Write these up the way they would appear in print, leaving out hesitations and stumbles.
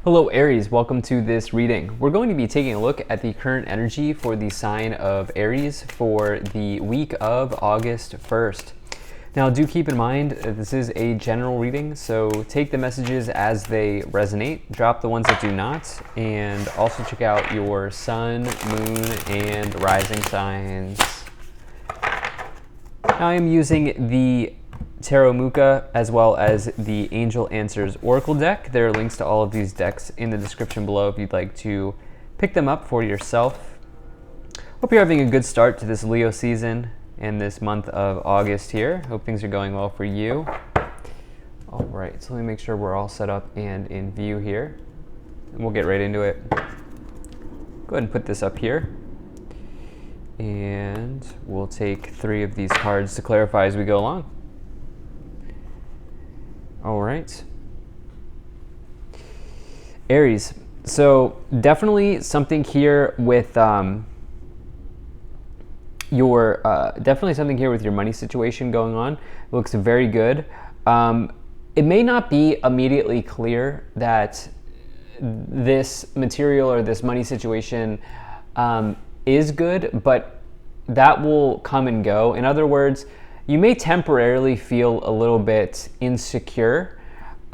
Hello Aries, welcome to this reading. We're going to be taking a look at the current energy for the sign of Aries for the week of August 1st. Now do keep in mind this is a general reading, so take the messages as they resonate, drop the ones that do not, and also check out your sun, moon, and rising signs. Now I am using the Tarot Muka as well as the Angel Answers Oracle deck. There are links to all of these decks in the description below if you'd like to pick them up for yourself. Hope you're having a good start to this Leo season and this month of August here. Hope things are going well for you. All right, so let me make sure we're all set up and in view here, and we'll get right into it. Go ahead and put this up here, and we'll take 3 of these cards to clarify as we go along. All right, Aries. So definitely something here with your money situation going on. It looks very good. It may not be immediately clear that this material or this money situation is good, but that will come and go. In other words, you may temporarily feel a little bit insecure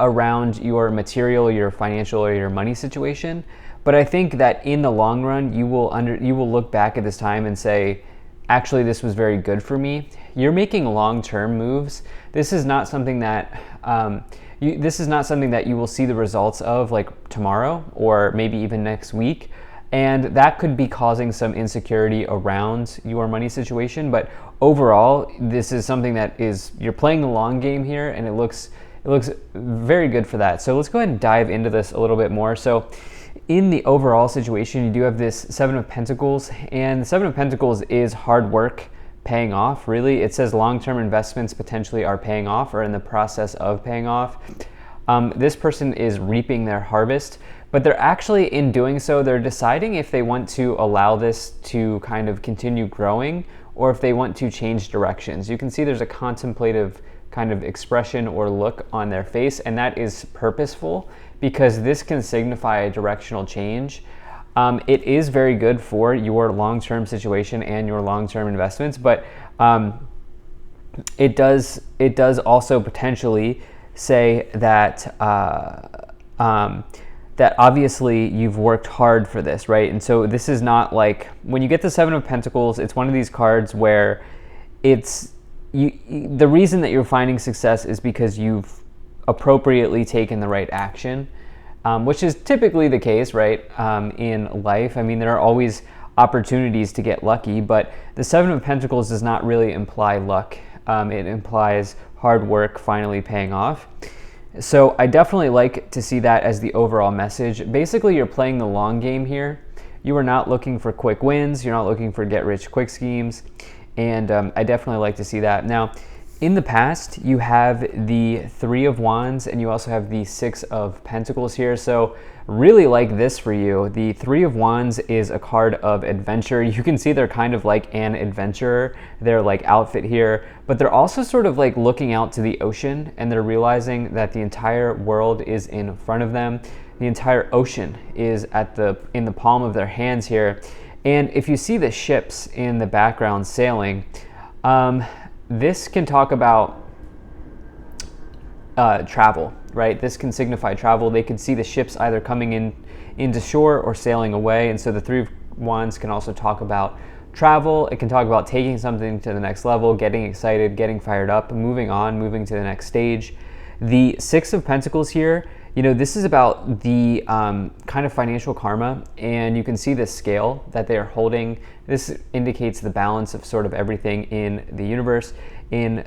around your material, your financial, or your money situation. But I think that in the long run, you will look back at this time and say, actually, this was very good for me. You're making long-term moves. This is not something that you will see the results of like tomorrow or maybe even next week. And that could be causing some insecurity around your money situation. But overall, this is something that you're playing the long game here, and it looks very good for that. So let's go ahead and dive into this a little bit more. So in the overall situation, you do have this 7 of Pentacles, and the 7 of Pentacles is hard work paying off, really. It says long-term investments potentially are paying off or in the process of paying off. This person is reaping their harvest, but they're actually, in doing so, they're deciding if they want to allow this to kind of continue growing or if they want to change directions. You can see there's a contemplative kind of expression or look on their face, and that is purposeful because this can signify a directional change. It is very good for your long-term situation and your long-term investments, but it does also potentially say that that obviously you've worked hard for this, right? And so this is not like, when you get the 7 of Pentacles, it's one of these cards where the reason that you're finding success is because you've appropriately taken the right action, which is typically the case, right, in life. I mean, there are always opportunities to get lucky, but the 7 of Pentacles does not really imply luck. It implies hard work finally paying off. So I definitely like to see that as the overall message. Basically, you're playing the long game here. You are not looking for quick wins. You're not looking for get-rich-quick schemes. And I definitely like to see that. Now, in the past, you have the 3 of Wands and you also have the 6 of Pentacles here. So really like this for you. The 3 of Wands is a card of adventure. You can see they're kind of like an adventurer, their like outfit here, but they're also sort of like looking out to the ocean, and they're realizing that the entire world is in front of them. The entire ocean is in the palm of their hands here. And if you see the ships in the background sailing, this can talk about travel, right? This can signify travel. They could see the ships either coming into shore or sailing away. And so the 3 of Wands can also talk about travel. It can talk about taking something to the next level, getting excited, getting fired up, moving on, moving to the next stage. The 6 of Pentacles here, this is about the kind of financial karma, and you can see the scale that they are holding. This indicates the balance of sort of everything in the universe, in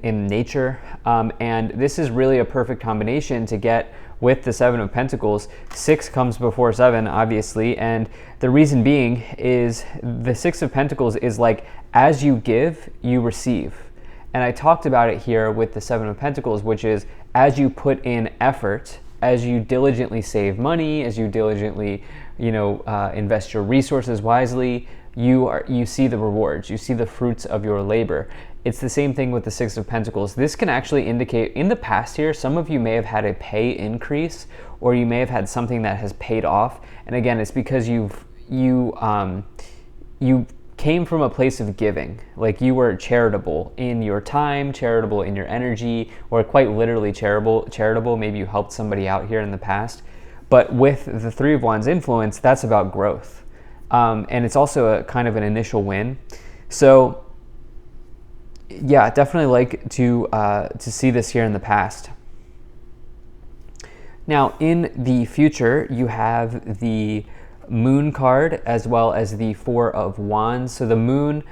nature, and this is really a perfect combination to get with the 7 of Pentacles. 6 comes before 7, obviously, and the reason being is the 6 of Pentacles is like, as you give, you receive. And I talked about it here with the 7 of Pentacles, which is as you put in effort, as you diligently save money, as you diligently, invest your resources wisely, you see the rewards, you see the fruits of your labor. It's the same thing with the Six of Pentacles. This can actually indicate, in the past here, some of you may have had a pay increase, or you may have had something that has paid off. And again, it's because you came from a place of giving. Like you were charitable in your time, charitable in your energy, or quite literally charitable. Maybe you helped somebody out here in the past. But with the Three of Wands influence, that's about growth. And it's also a kind of an initial win. So yeah, definitely like to see this here in the past. Now, in the future, you have the Moon card as well as the Four of Wands. So the Moon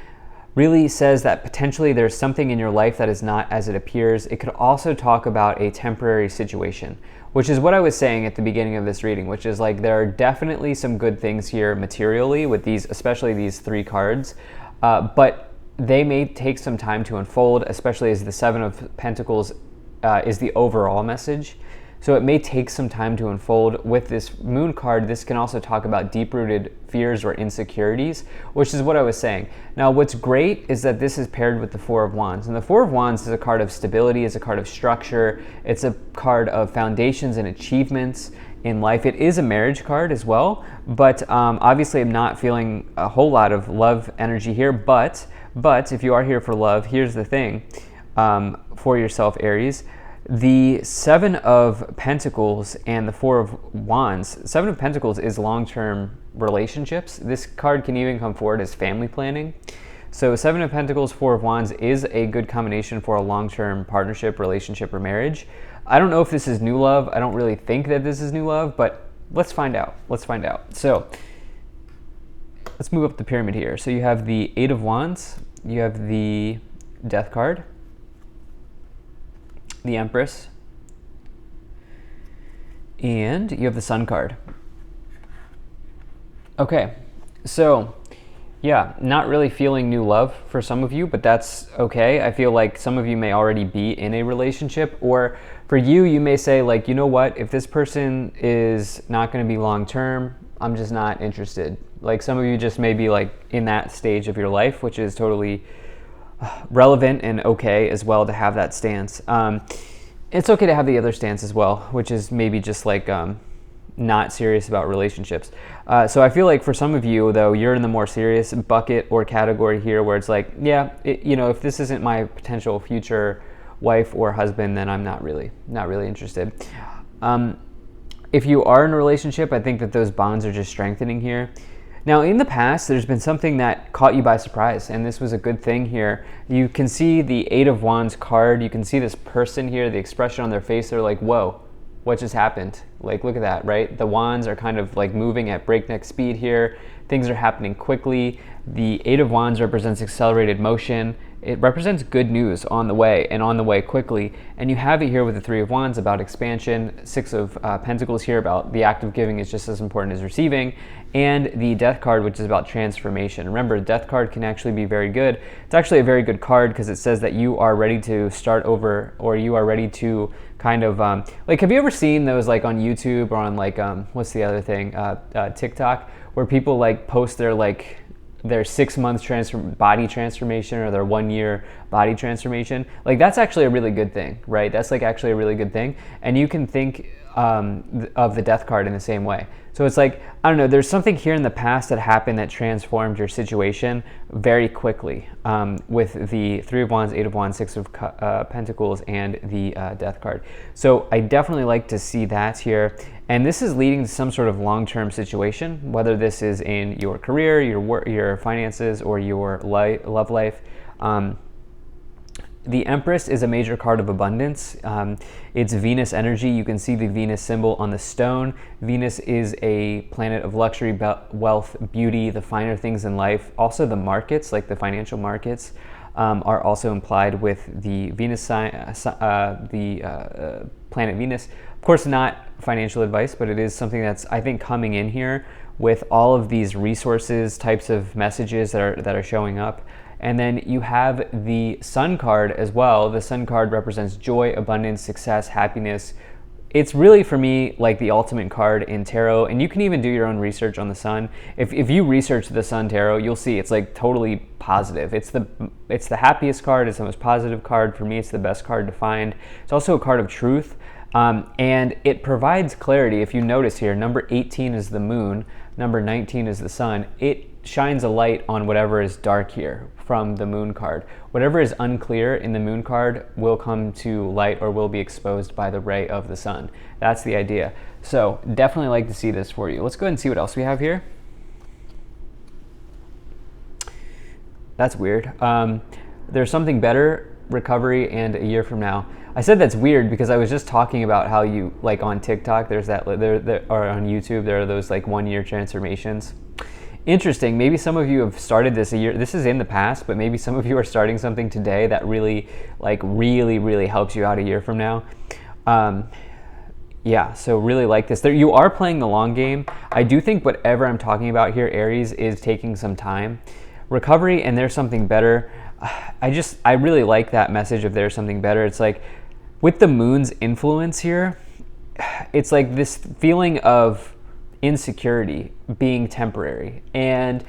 really says that potentially there's something in your life that is not as it appears. It could also talk about a temporary situation, which is what I was saying at the beginning of this reading, which is like there are definitely some good things here materially with these, especially these three cards, but they may take some time to unfold, especially as the Seven of Pentacles is the overall message. So it may take some time to unfold. With this Moon card, this can also talk about deep-rooted fears or insecurities, which is what I was saying. Now, what's great is that this is paired with the Four of Wands. And the Four of Wands is a card of stability, it's a card of structure, it's a card of foundations and achievements in life. It is a marriage card as well, but obviously I'm not feeling a whole lot of love energy here. But if you are here for love, here's the thing for yourself, Aries. The Seven of Pentacles and the Four of Wands. Seven of Pentacles is long-term relationships. This card can even come forward as family planning. So Seven of Pentacles, Four of Wands is a good combination for a long-term partnership, relationship, or marriage. I don't know if this is new love. I don't really think that this is new love, but let's find out. Let's find out. So let's move up the pyramid here. So you have the Eight of Wands. You have the Death card, the Empress, and you have the Sun card. Okay, so yeah, not really feeling new love for some of you, but that's okay. I feel like some of you may already be in a relationship, or for you, you may say like, you know what, if this person is not going to be long-term, I'm just not interested. Like some of you just may be like in that stage of your life, which is totally relevant and okay as well to have that stance. It's okay to have the other stance as well, which is maybe just like not serious about relationships. So I feel like for some of you, though, you're in the more serious bucket or category here where it's like, yeah, you know, if this isn't my potential future wife or husband, then I'm not really interested. If you are in a relationship, I think that those bonds are just strengthening here. Now, in the past, there's been something that caught you by surprise, and this was a good thing here. You can see the Eight of Wands card. You can see this person here, the expression on their face. They're like, whoa, what just happened? Like, look at that, right? The wands are kind of like moving at breakneck speed here. Things are happening quickly. The Eight of Wands represents accelerated motion. It represents good news on the way and on the way quickly. And you have it here with the Three of Wands about expansion, Six of Pentacles here about the act of giving is just as important as receiving, and the Death card, which is about transformation. Remember, Death card can actually be very good. It's actually a very good card because it says that you are ready to start over, or you are ready to kind of, like, have you ever seen those like on YouTube or on like, what's the other thing, TikTok, where people like post their 6 months body transformation or their 1 year body transformation? Like, that's actually a really good thing, right? That's like actually a really good thing. And you can think of the Death card in the same way. So it's like, I don't know, there's something here in the past that happened that transformed your situation very quickly with the Three of Wands, Eight of Wands, Six of Pentacles, and the Death card. So I definitely like to see that here. And this is leading to some sort of long-term situation, whether this is in your career, your work, your finances, or your love life. The Empress is a major card of abundance. It's Venus energy. You can see the Venus symbol on the stone. Venus is a planet of luxury, wealth, beauty, the finer things in life. Also the markets, like the financial markets, are also implied with the Venus sign, planet Venus. Of course, not financial advice, but it is something that's, I think, coming in here with all of these resources, types of messages that are showing up. And then you have the Sun card as well. The Sun card represents joy, abundance, success, happiness, it's really, for me, like the ultimate card in tarot, and you can even do your own research on the sun. If you research the sun tarot, you'll see it's like totally positive. It's the happiest card. It's the most positive card. For me, it's the best card to find. It's also a card of truth, and it provides clarity. If you notice here, number 18 is the moon, number 19 is the sun. It shines a light on whatever is dark here from the moon card. Whatever is unclear in the moon card will come to light or will be exposed by the ray of the sun. That's the idea. So definitely like to see this for you. Let's go ahead and see what else we have here. That's weird. There's something better, recovery, and a year from now. I said that's weird because I was just talking about how you, like on TikTok, there's that, there, or on YouTube, there are those like 1 year transformations. Interesting. Maybe some of you have started this a year. This is in the past, but maybe some of you are starting something today that really, like really helps you out a year from now. Yeah, so really like this. There, you are playing the long game. I do think whatever I'm talking about here, Aries, is taking some time. Recovery and there's something better. I really like that message of there's something better. It's like with the moon's influence here, it's like this feeling of insecurity being temporary and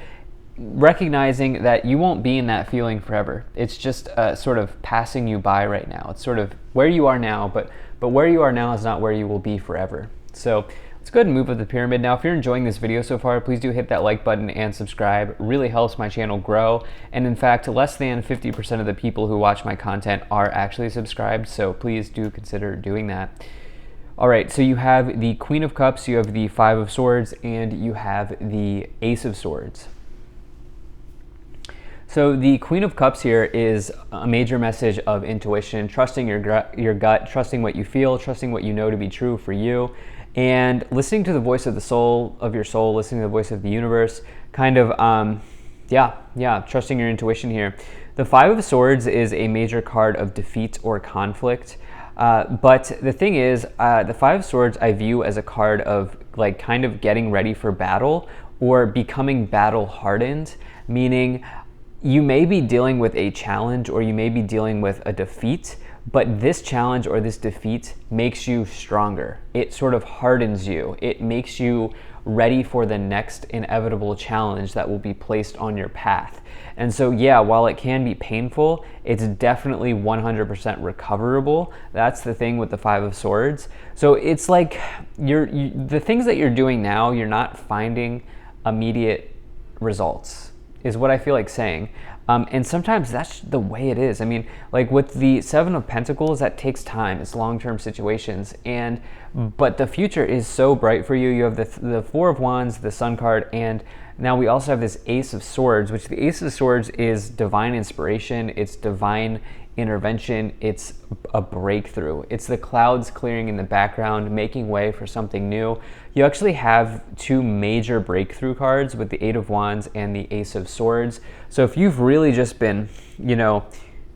recognizing that you won't be in that feeling forever. It's just sort of passing you by right now. It's sort of where you are now, but where you are now is not where you will be forever. So let's go ahead and move up the pyramid. Now, if you're enjoying this video so far, please do hit that like button and subscribe. It really helps my channel grow. And in fact, less than 50% of the people who watch my content are actually subscribed. So please do consider doing that. All right, so you have the Queen of Cups, you have the Five of Swords, and you have the Ace of Swords. So the Queen of Cups here is a major message of intuition, trusting your gut, trusting what you feel, trusting what you know to be true for you, and listening to the voice of the soul, of your soul, listening to the voice of the universe, kind of, trusting your intuition here. The Five of Swords is a major card of defeat or conflict. But the thing is, the Five of Swords I view as a card of like kind of getting ready for battle or becoming battle hardened, meaning you may be dealing with a challenge or you may be dealing with a defeat, but this challenge or this defeat makes you stronger. It sort of hardens you. It makes you ready for the next inevitable challenge that will be placed on your path. And so, yeah, while it can be painful, it's definitely 100% recoverable. That's the thing with the Five of Swords. So it's like the things that you're doing now, you're not finding immediate results, is what I feel like saying. And sometimes that's the way it is. I mean, like with the Seven of Pentacles, that takes time. It's long-term situations. But the future is so bright for you. You have the Four of Wands, the Sun card, and now we also have this Ace of Swords, which the Ace of Swords is divine inspiration. It's divine intervention. It's a breakthrough. It's the clouds clearing in the background, making way for something new. You actually have two major breakthrough cards with the Eight of Wands and the Ace of Swords. So if you've really just been,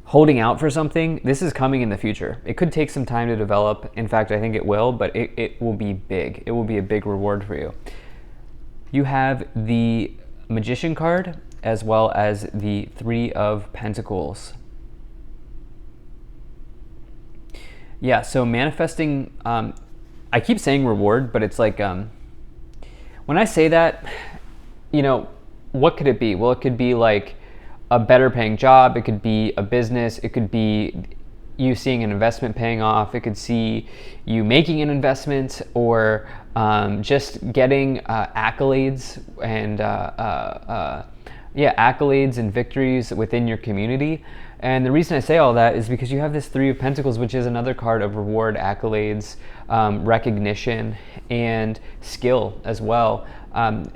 holding out for something, this is coming in the future. It could take some time to develop. In fact, I think it will, but it will be big. It will be a big reward for you. You have the Magician card as well as the Three of Pentacles. Yeah, so manifesting, I keep saying reward, but it's like, when I say that, what could it be? Well, it could be like a better paying job. It could be a business. It could be you seeing an investment paying off. It could see you making an investment or just getting accolades and accolades and victories within your community. And the reason I say all that is because you have this Three of Pentacles, which is another card of reward, accolades, recognition, and skill as well.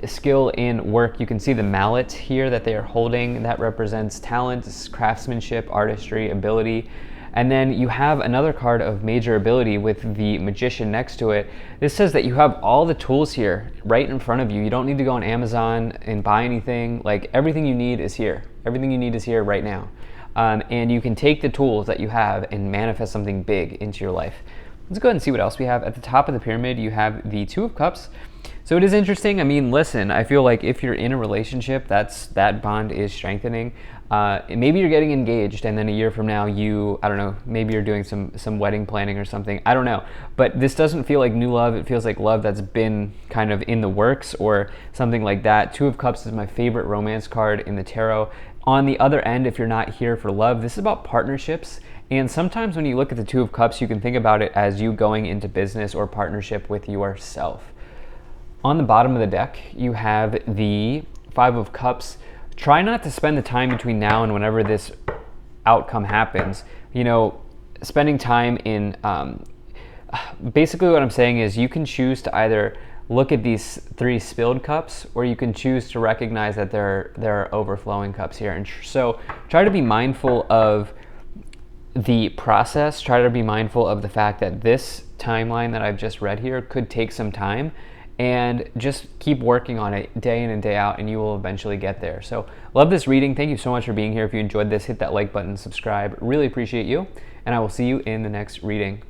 Skill in work. You can see the mallet here that they are holding. That represents talent, craftsmanship, artistry, ability. And then you have another card of major ability with the Magician next to it. This says that you have all the tools here right in front of you. You don't need to go on Amazon and buy anything. Like everything you need is here. Everything you need is here right now. And you can take the tools that you have and manifest something big into your life. Let's go ahead and see what else we have. At the top of the pyramid, you have the Two of Cups. So it is interesting. I mean, listen, I feel like if you're in a relationship, that bond is strengthening. maybe you're getting engaged, and then a year from now I don't know, maybe you're doing some wedding planning or something. I don't know. But this doesn't feel like new love. It feels like love that's been kind of in the works or something like that. Two of Cups is my favorite romance card in the tarot. On the other end, if you're not here for love, this is about partnerships. And sometimes when you look at the Two of Cups, you can think about it as you going into business or partnership with yourself. On the bottom of the deck, you have the Five of Cups. Try not to spend the time between now and whenever this outcome happens, spending time in, basically what I'm saying is you can choose to either look at these three spilled cups, or you can choose to recognize that there are overflowing cups here. And so try to be mindful of the process. Try to be mindful of the fact that this timeline that I've just read here could take some time, and just keep working on it day in and day out, and you will eventually get there. So love this reading. Thank you so much for being here. If you enjoyed this, hit that like button, subscribe. Really appreciate you, and I will see you in the next reading.